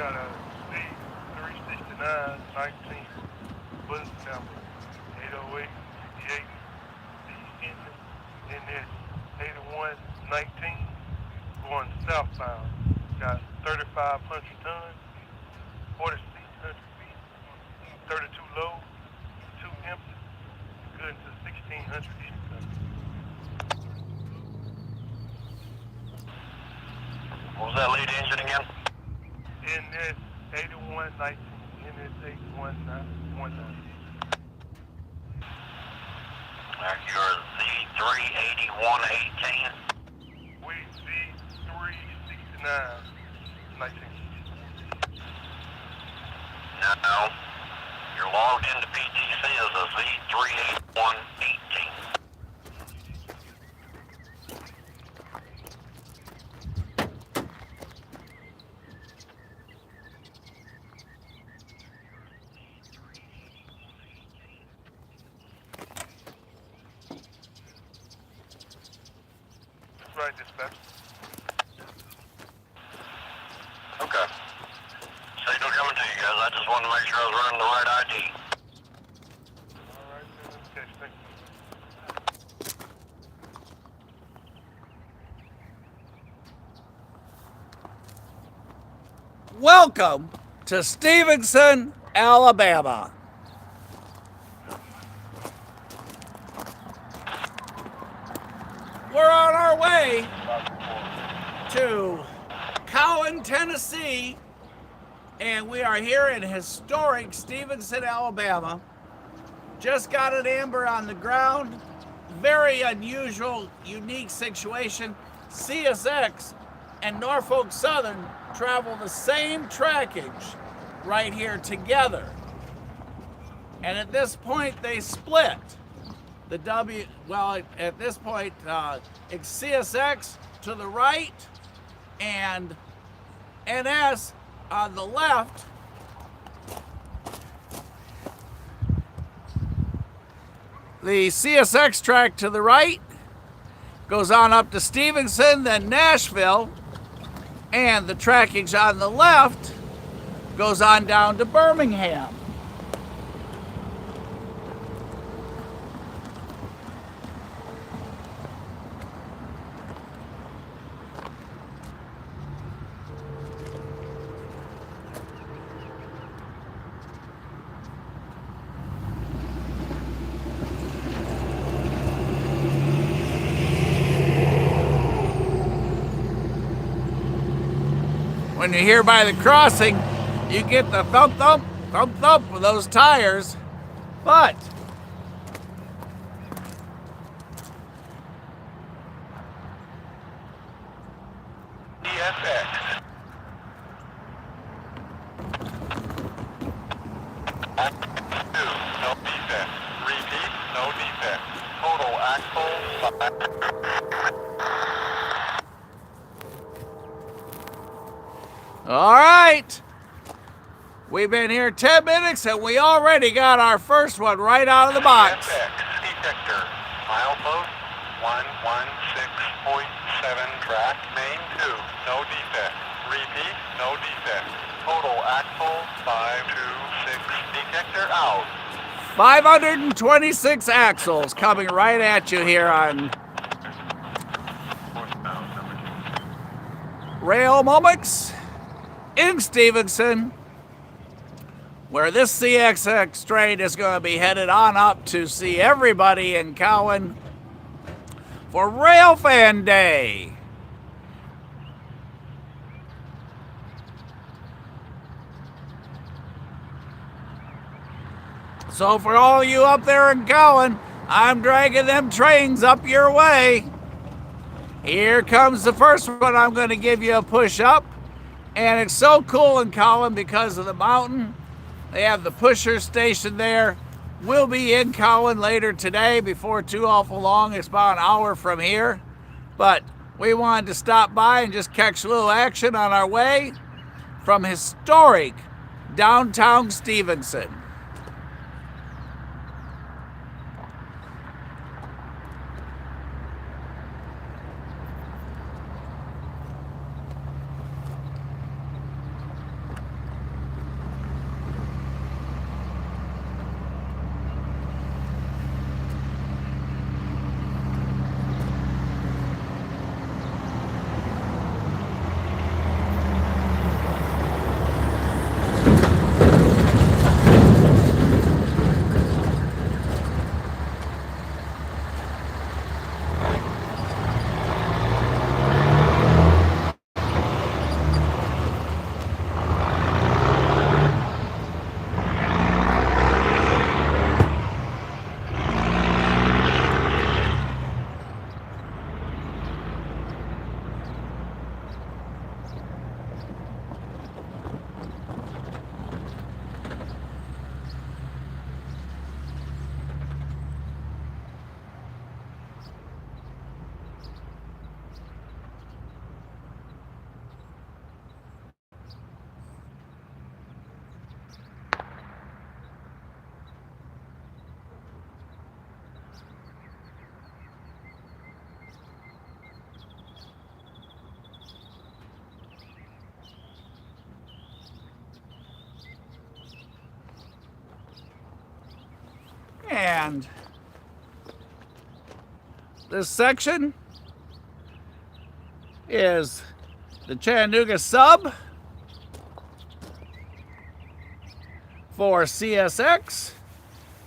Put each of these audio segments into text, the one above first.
got a C369 19 bullet number 808 58 C engine NS 81 19 going southbound. Got 3,500 tons, 4,600 feet, 32 low, 2 empty, good to 1,600 east coast. What was that lead engine again? NS 8119, NS 8119. You're Z38118. We Z369 19. No. You're logged into PTC as a Z38118. Right, dispatch. Okay. Signal coming to you guys. I just wanted to make sure I was running the right ID. All right, okay, thank you. Welcome to Stevenson, Alabama. We're on our way to Cowan, Tennessee, and we are here in historic Stevenson, Alabama. Just got an amber on the ground. Very unusual, unique situation. CSX and Norfolk Southern travel the same trackage right here together. And at this point, they split. At this point, it's CSX to the right and NS on the left. The CSX track to the right goes on up to Stevenson, then Nashville, and the trackage on the left goes on down to Birmingham. When you're here by the crossing, you get the thump thump, thump thump of those tires, but CSX. No defect. Repeat, no defect. Total axle. all right. We've been here 10 minutes and we already got our first one right out of the box. CSX detector. Milepost 116.7 track. Main 2. No defect. Repeat, no defect. Total axle 526. Detector out. 526 axles coming right at you here on Rail Moments in Stevenson, where this CSX train is going to be headed on up to see everybody in Cowan for Railfan Day. So for all you up there in Cowan, I'm dragging them trains up your way. Here comes the first one. I'm going to give you a push up. And it's so cool in Cowan because of the mountain. They have the pusher station there. We'll be in Cowan later today before too awful long. It's about an hour from here. But we wanted to stop by and just catch a little action on our way from historic downtown Stevenson. And this section is the Chattanooga sub for CSX.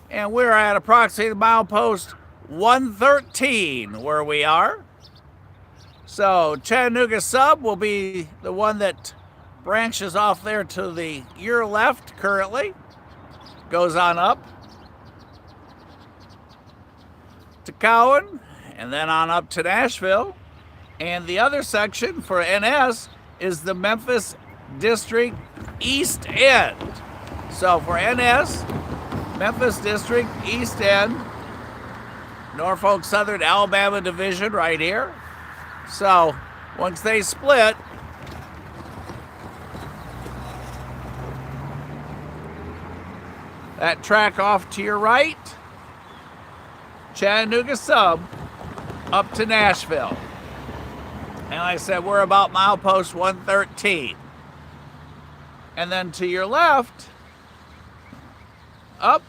And we're at approximately milepost 113 where we are. So Chattanooga sub will be the one that branches off there to your left currently. Goes on up to Cowan and then on up to Nashville. And the other section for NS is the Memphis District East End. So for NS, Memphis District East End, Norfolk Southern Alabama Division right here. So once they split, that track off to your right, Chattanooga sub, up to Nashville. And like I said, we're about milepost 113. And then to your left, up,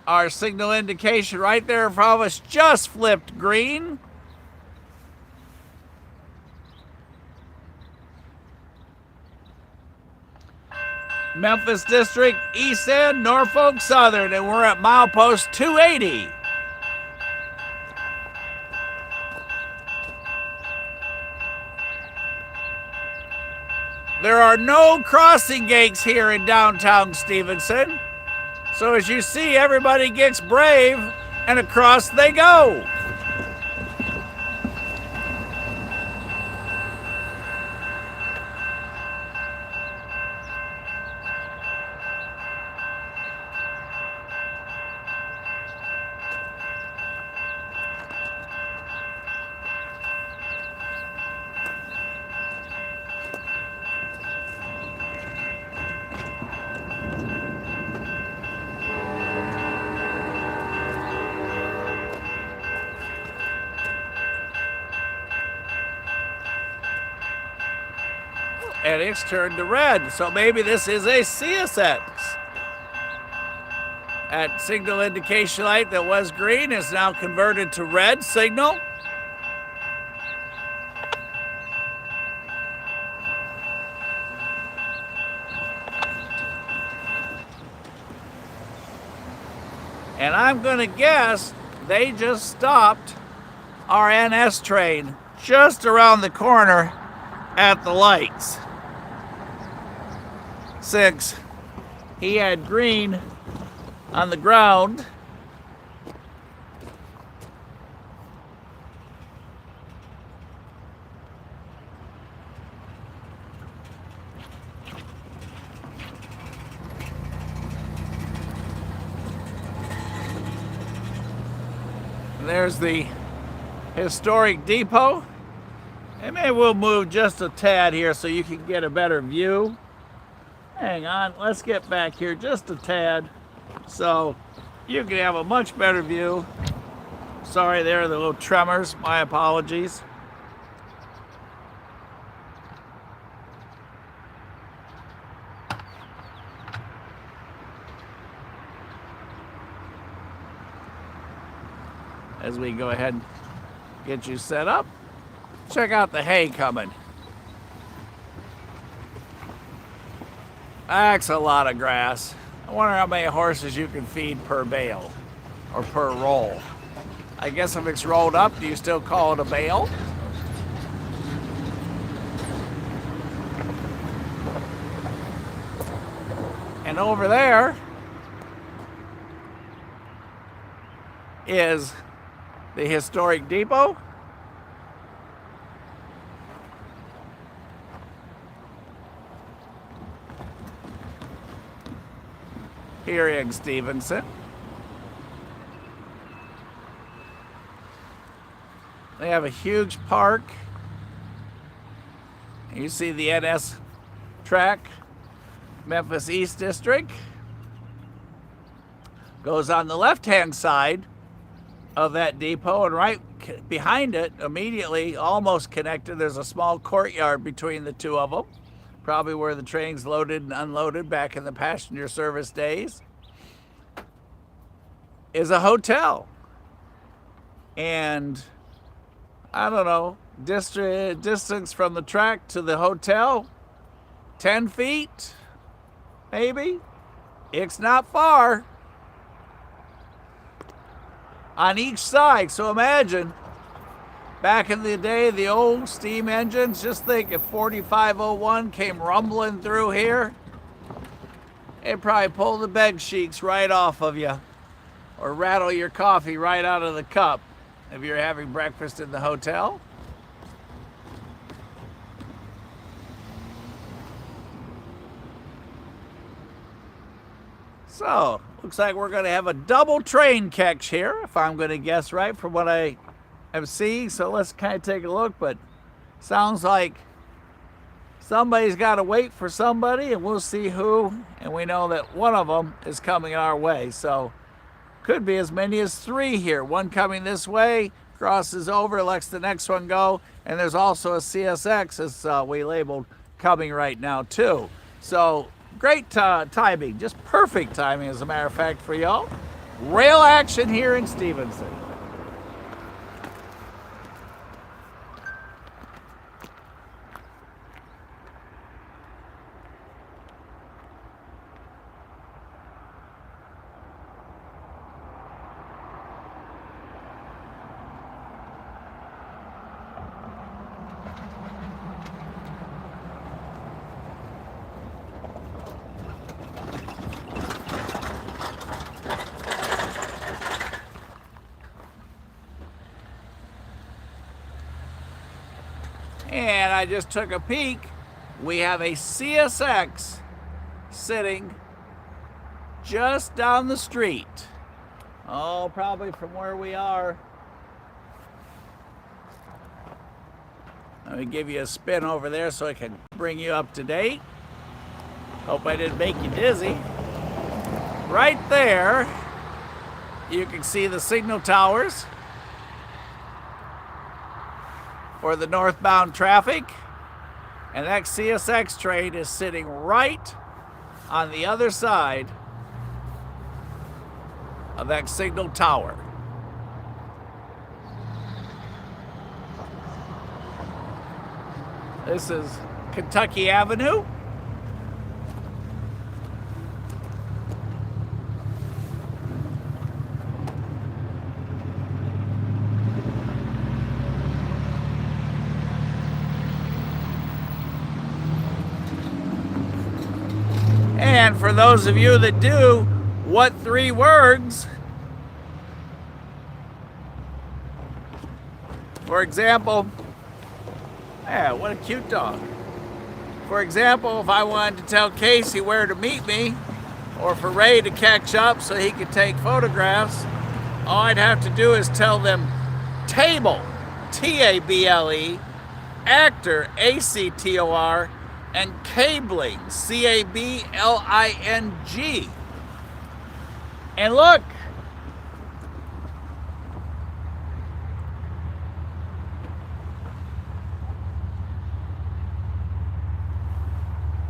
our signal indication right there in front of us just flipped green. Memphis District East End, Norfolk Southern, and we're at milepost 280. There are no crossing gates here in downtown Stevenson. So as you see, everybody gets brave and across they go. And it's turned to red, so maybe this is a CSX. That signal indication light that was green is now converted to red signal. And I'm going to guess they just stopped our NS train just around the corner at the lights. Since he had green on the ground, there's the historic depot. And maybe we'll move just a tad here so you can get a better view. Hang on, let's get back here just a tad so you can have a much better view. Sorry, there are the little tremors, my apologies. As we go ahead and get you set up, check out the hay coming. That's a lot of grass. I wonder how many horses you can feed per bale or per roll. I guess if it's rolled up, do you still call it a bale? And over there is the historic depot. Here in Stevenson. They have a huge park. You see the NS track, Memphis East District. Goes on the left-hand side of that depot, and right behind it, immediately, almost connected, there's a small courtyard between the two of them. Probably where the trains loaded and unloaded back in the passenger service days. is a hotel. And I don't know, distance from the track to the hotel, 10 feet, maybe. It's not far on each side. So imagine, back in the day, the old steam engines, just think if 4501 came rumbling through here, it'd probably pull the bed sheets right off of you or rattle your coffee right out of the cup if you're having breakfast in the hotel. So, looks like we're going to have a double train catch here, if I'm going to guess right from what I am seeing. So let's kind of take a look, but sounds like somebody's got to wait for somebody, and we'll see who. And we know that one of them is coming our way. So could be as many as 3 here. One coming this way, crosses over, lets the next one go. And there's also a CSX, as we labeled, coming right now too. So great timing, just perfect timing, as a matter of fact, for y'all. Rail action here in Stevenson. And I just took a peek. We have a CSX sitting just down the street. Oh, probably from where we are. Let me give you a spin over there so I can bring you up to date. Hope I didn't make you dizzy. Right there, you can see the signal towers for the northbound traffic, and that CSX train is sitting right on the other side of that signal tower. This is Kentucky Avenue. And for those of you that do, what 3 words? For example, yeah, what a cute dog. For example, if I wanted to tell Casey where to meet me, or for Ray to catch up so he could take photographs, all I'd have to do is tell them table, T-A-B-L-E, actor, A-C-T-O-R, and cabling, C-A-B-L-I-N-G. And look,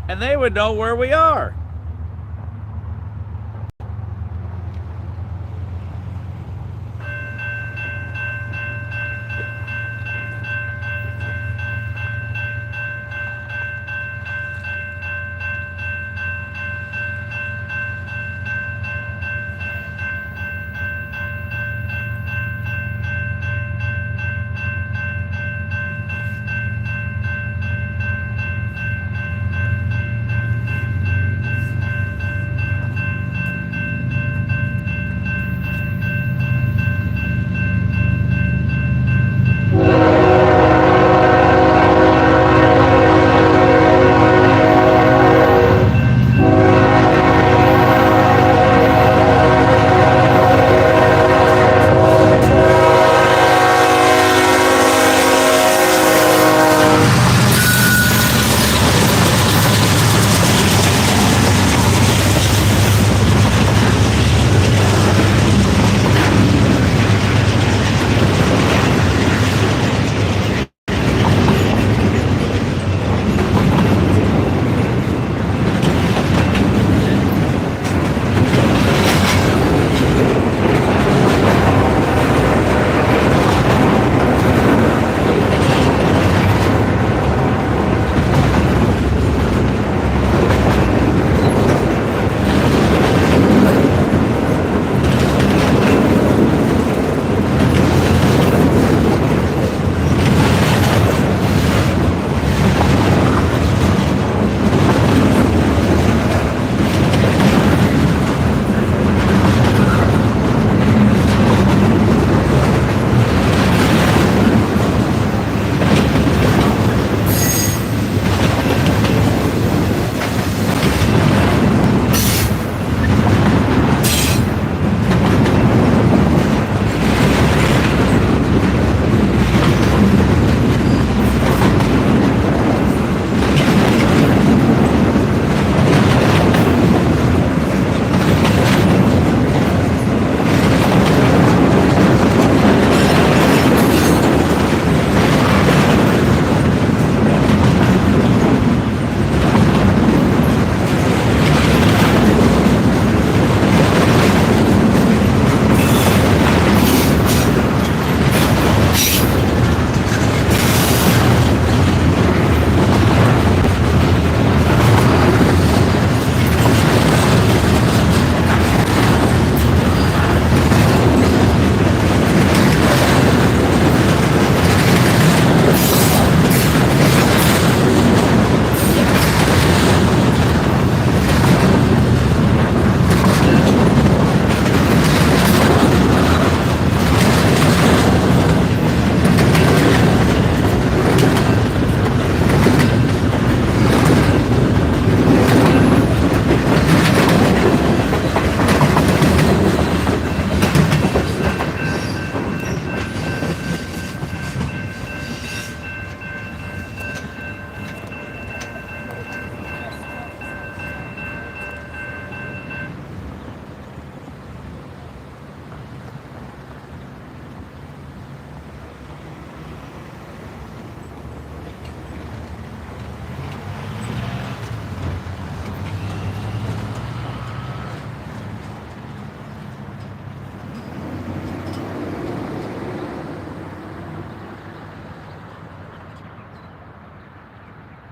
and they would know where we are.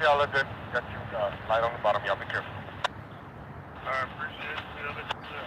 Y'all are good. Got you light on the bottom. Y'all be careful. I appreciate it. Yeah, let you know.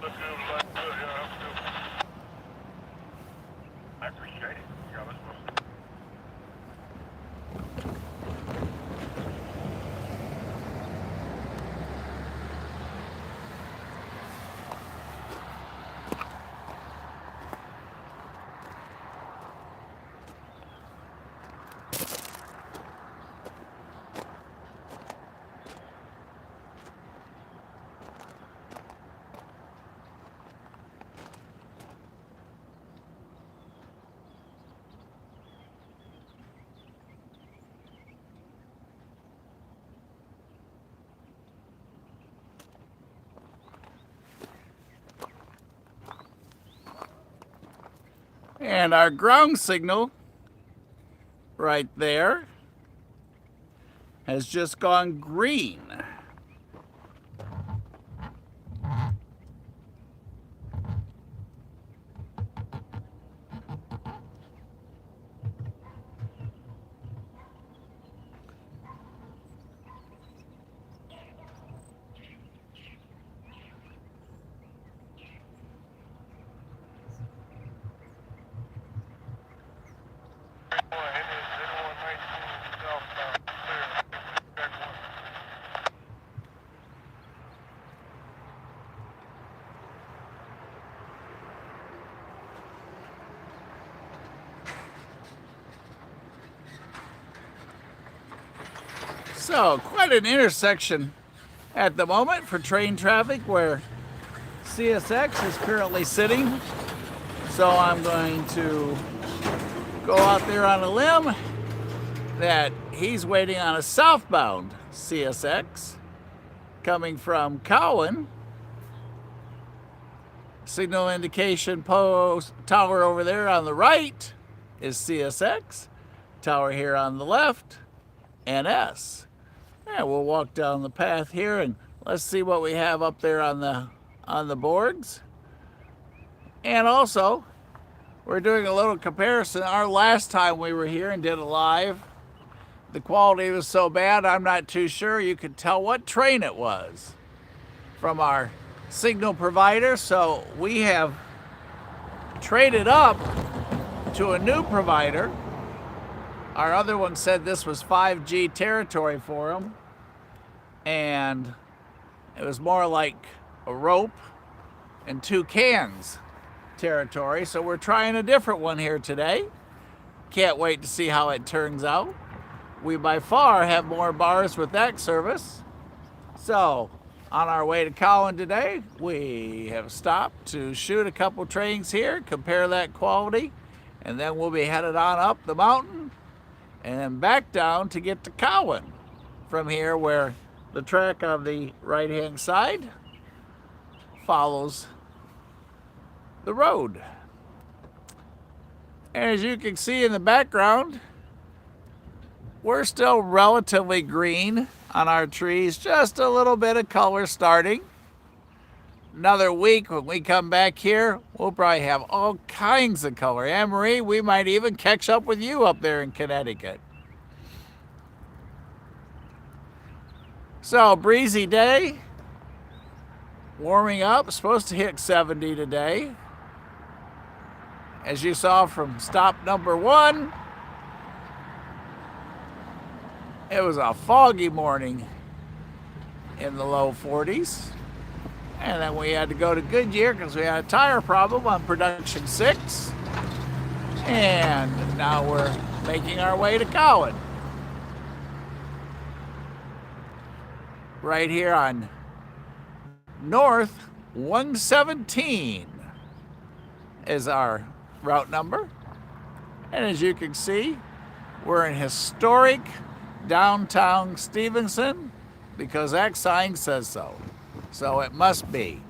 Look good, like good. Yeah, I'm good. I appreciate it. Yeah, let's go. And our ground signal right there has just gone green. So, quite an intersection at the moment for train traffic where CSX is currently sitting. So I'm going to go out there on a limb that he's waiting on a southbound CSX coming from Cowan. Signal indication post tower over there on the right is CSX. Tower here on the left, NS. And we'll walk down the path here and let's see what we have up there on the boards. And also, we're doing a little comparison. Our last time we were here and did it live, the quality was so bad I'm not too sure you could tell what train it was from our signal provider. So we have traded up to a new provider. Our other one said this was 5G territory for them, and it was more like a rope and two cans territory. So we're trying a different one here today. Can't wait to see how it turns out. We by far have more bars with that service. So on our way to Cowan today, we have stopped to shoot a couple trains here, compare that quality, and then we'll be headed on up the mountain and then back down to get to Cowan from here, where the track on the right-hand side follows the road. As you can see in the background, we're still relatively green on our trees, just a little bit of color starting. Another week when we come back here, we'll probably have all kinds of color. Anne Marie, we might even catch up with you up there in Connecticut. So, breezy day. Warming up. Supposed to hit 70 today. As you saw from stop number 1, it was a foggy morning in the low 40s. And then we had to go to Goodyear because we had a tire problem on production 6. And now we're making our way to Cowan. Right here on North 117 is our route number. And as you can see, we're in historic downtown Stevenson because that sign says so. So it must be.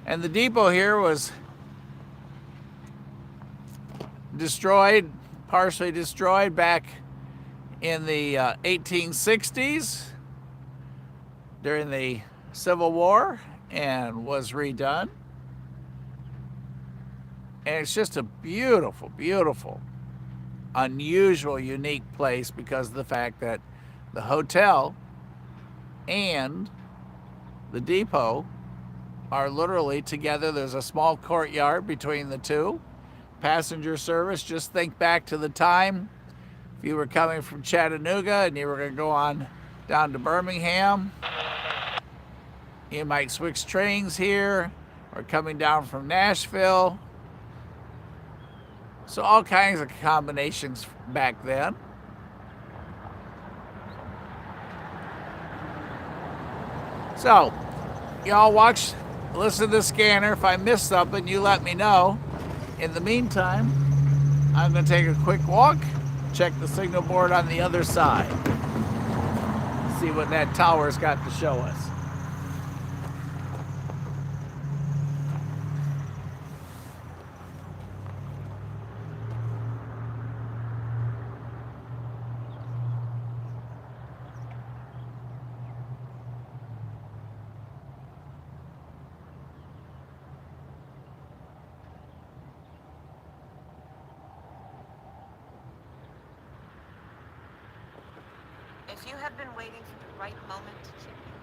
And the depot here was destroyed, partially destroyed back in the 1860s during the Civil War and was redone. And it's just a beautiful, beautiful, unusual, unique place because of the fact that the hotel and the depot are literally together. There's a small courtyard between the two. Passenger service, just think back to the time if you were coming from Chattanooga and you were going to go on down to Birmingham, you might switch trains here, or coming down from Nashville. So all kinds of combinations back then. So, y'all watch, listen to the scanner. If I miss something, you let me know. In the meantime, I'm going to take a quick walk, check the signal board on the other side, see what that tower's got to show us. If you have been waiting for the right moment to chip in.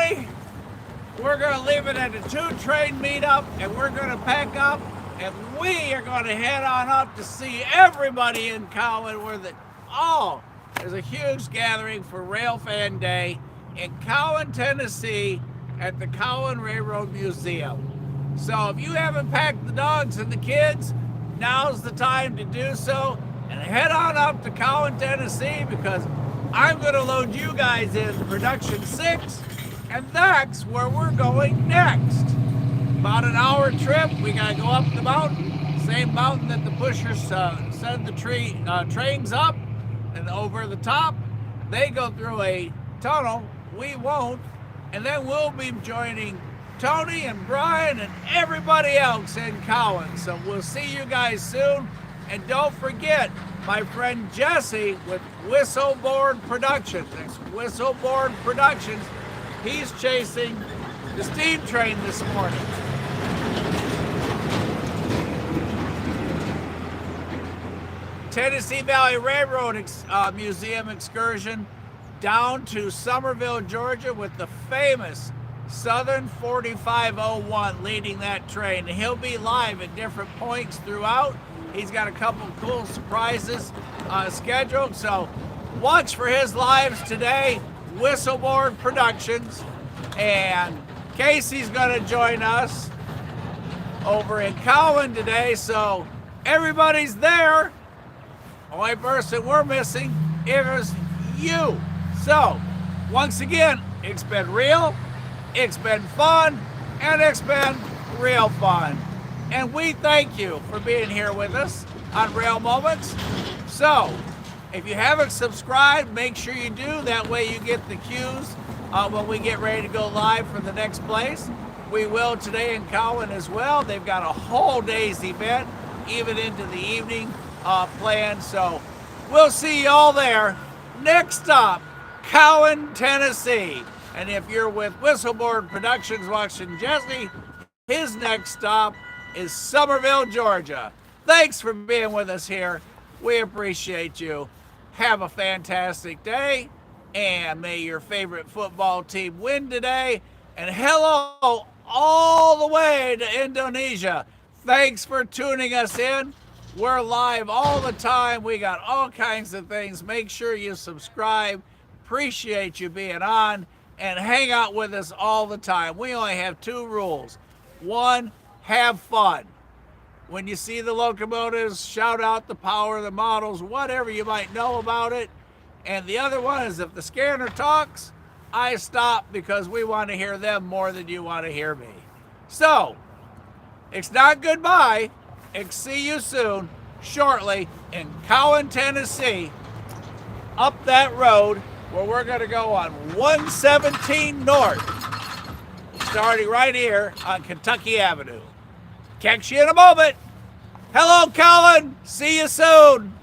everybody. We're going to leave it at the 2-train meetup, and we're going to pack up, and we are going to head on up to see everybody in Cowan. There's a huge gathering for Railfan Day in Cowan, Tennessee, at the Cowan Railroad Museum. So if you haven't packed the dogs and the kids, now's the time to do so, and head on up to Cowan, Tennessee, because I'm going to load you guys in Production 6, and that's where we're going next. About an hour trip. We got to go up the mountain, same mountain that the pushers send the trains up, and over the top. They go through a tunnel. We won't. And then we'll be joining Tony and Brian and everybody else in Cowan. So we'll see you guys soon. And don't forget, my friend Jesse with Whistleboard Productions. That's Whistleboard Productions. He's chasing the steam train this morning. Tennessee Valley Railroad Museum excursion down to Somerville, Georgia, with the famous Southern 4501 leading that train. He'll be live at different points throughout. He's got a couple cool surprises scheduled, so watch for his lives today. Whistleboard Productions, and Casey's going to join us over in Cowan today, so everybody's there. Only person we're missing is you. So, once again, it's been real, it's been fun, and it's been real fun. And we thank you for being here with us on Rail Moments. So, if you haven't subscribed, make sure you do. That way you get the cues when we get ready to go live for the next place. We will today in Cowan as well. They've got a whole day's event, even into the evening planned. So we'll see you all there. Next stop, Cowan, Tennessee. And if you're with Whistleboard Productions watching Jesse, his next stop is Somerville, Georgia. Thanks for being with us here. We appreciate you. Have a fantastic day, and may your favorite football team win today. And hello all the way to Indonesia. Thanks for tuning us in. We're live all the time. We got all kinds of things. Make sure you subscribe. Appreciate you being on, and hang out with us all the time. We only have 2 rules. 1, have fun. When you see the locomotives, shout out the power of the models, whatever you might know about it. And the other one is, if the scanner talks, I stop, because we want to hear them more than you want to hear me. So, it's not goodbye. It's see you soon, shortly, in Cowan, Tennessee, up that road where we're going to go on 117 North, starting right here on Kentucky Avenue. Catch you in a moment. Hello, Cowan. See you soon.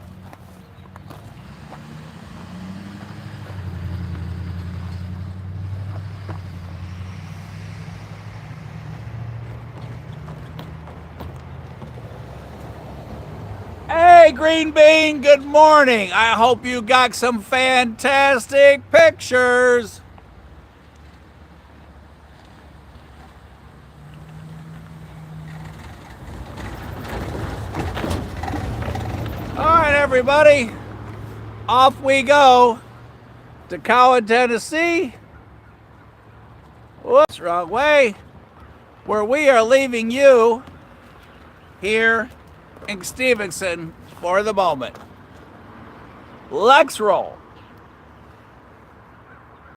Hey, Green Bean, good morning. I hope you got some fantastic pictures. All right, everybody, off we go to Cowan, Tennessee. Whoops, wrong way. Where we are leaving you here in Stevenson for the moment. Let's roll.